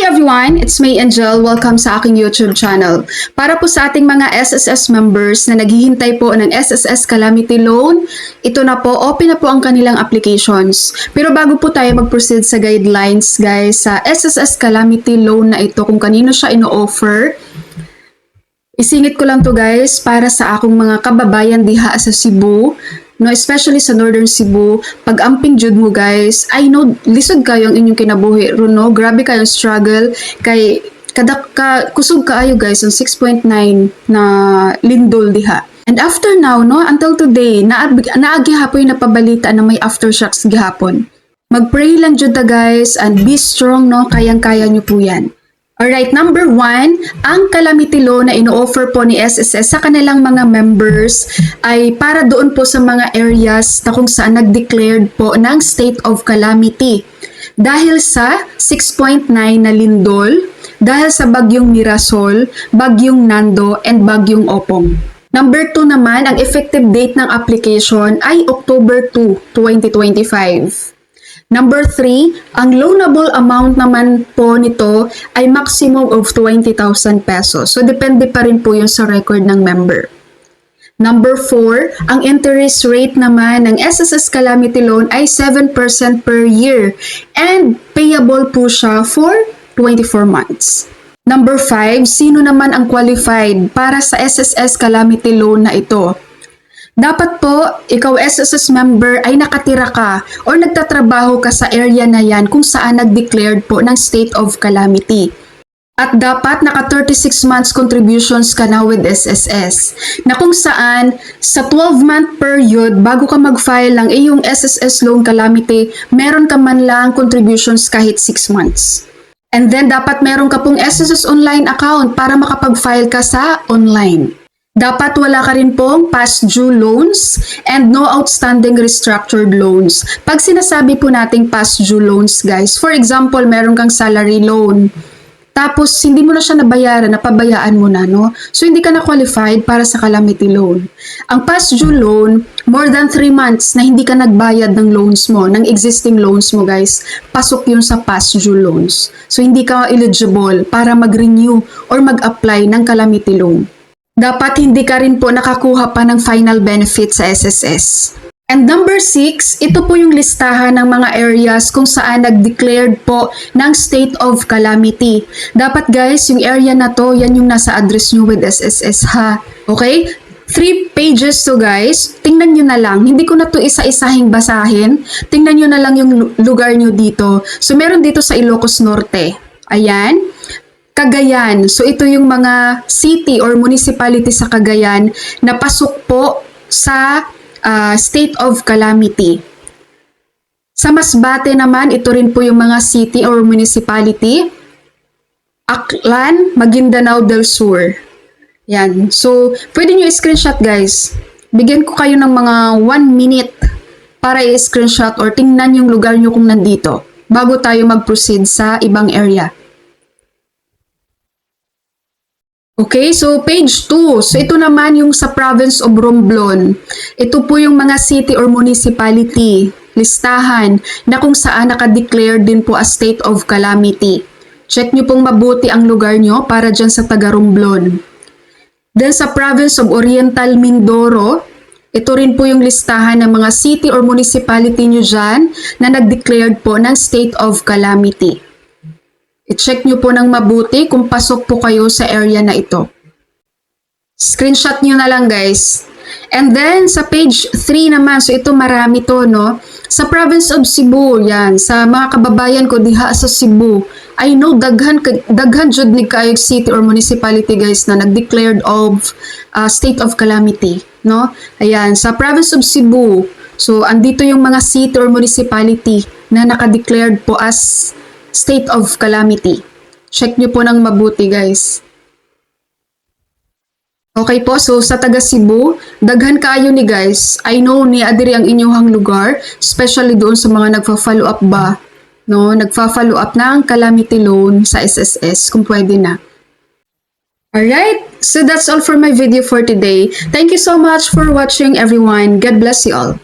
Everyone, it's May Angel. Welcome sa aking YouTube channel. Para po sa ating mga SSS members na naghihintay po ng SSS Calamity Loan, ito na po, open na po ang kanilang applications. Pero bago po tayo mag-proceed sa guidelines, guys, sa SSS Calamity Loan na ito, kung kanino siya ino-offer, isingit ko lang to guys para sa akong mga kababayan diha sa Cebu, no, especially sa Northern Cebu. Pag amping jud mo guys, I know lisod kayo ang inyong kinabuhi ron, no? Grabe kayong struggle kay kusog kaayo guys ang 6.9 na lindol diha. And after now, no, until today, naagi hapoy na pabalita na may aftershocks gihapon. Mag-pray lang jud ta guys and be strong, no, kayang-kaya nyo po yan. Alright, number 1, ang calamity loan na ino-offer po ni SSS sa kanilang mga members ay para doon po sa mga areas na kung saan nag-declared po ng state of calamity. Dahil sa 6.9 na lindol, dahil sa bagyong Mirasol, bagyong Nando, and bagyong Opong. Number 2 naman, ang effective date ng application ay October 2, 2025. Number 3, ang loanable amount naman po nito ay maximum of 20,000 pesos. So, depende pa rin po yun sa record ng member. Number 4, ang interest rate naman ng SSS Calamity Loan ay 7% per year and payable po siya for 24 months. Number 5, sino naman ang qualified para sa SSS Calamity Loan na ito? Dapat po, ikaw SSS member ay nakatira ka or nagtatrabaho ka sa area na yan kung saan nag-declared po ng state of calamity. At dapat naka 36 months contributions ka na with SSS. Na kung saan sa 12-month period bago ka mag-file ng iyong SSS loan calamity, meron ka man lang contributions kahit 6 months. And then dapat meron ka pong SSS online account para makapag-file ka sa online. Dapat wala ka rin pong past due loans and no outstanding restructured loans. Pag sinasabi po nating past due loans guys, for example, meron kang salary loan, tapos hindi mo na siya nabayaran, napabayaan mo na, no? So hindi ka na qualified para sa calamity loan. Ang past due loan, more than 3 months na hindi ka nagbayad ng loans mo, ng existing loans mo guys, pasok yun sa past due loans. So hindi ka eligible para mag-renew or mag-apply ng calamity loan. Dapat hindi ka rin po nakakuha pa ng final benefit sa SSS. And number 6, ito po yung listahan ng mga areas kung saan nag-declared po ng state of calamity. Dapat guys, yung area na to, yan yung nasa address nyo with SSS ha. Okay? 3 pages to guys. Tingnan nyo na lang. Hindi ko na to isa-isahing basahin. Tingnan nyo na lang yung lugar nyo dito. So meron dito sa Ilocos Norte. Ayan. Cagayan. So ito yung mga city or municipality sa Cagayan na pasok po sa state of calamity. Sa Masbate naman, ito rin po yung mga city or municipality. Aklan, Maguindanao del Sur. Yan. So pwede nyo i-screenshot guys. Bigyan ko kayo ng mga 1 minute para i-screenshot or tingnan yung lugar nyo kung nandito bago tayo mag-proceed sa ibang area. Okay, so page 2. So ito naman yung sa province of Romblon. Ito po yung mga city or municipality, listahan na kung saan naka-declare din po as state of calamity. Check nyo pong mabuti ang lugar nyo para dyan sa taga Romblon. Then sa province of Oriental Mindoro, ito rin po yung listahan ng mga city or municipality nyo dyan na nag-declared po ng state of calamity. I-check nyo po ng mabuti kung pasok po kayo sa area na ito. Screenshot nyo na lang guys. And then sa page 3 naman, so ito marami to, no? Sa province of Cebu, yan, sa mga kababayan ko diha sa Cebu, I know daghan jud ni kaayong city or municipality guys na nag-declared of state of calamity, no? Ayan, sa province of Cebu, so andito yung mga city or municipality na naka-declared po as state of calamity. Check nyo po ng mabuti guys. Okay po, so sa taga Cebu, daghan kaayo ni guys. I know ni adiri ang inyong lugar, especially doon sa mga nagfa-follow up ba, no? Nagfa-follow up ng calamity loan sa SSS kung pwede na. Alright, so that's all for my video for today. Thank you so much for watching everyone. God bless you all.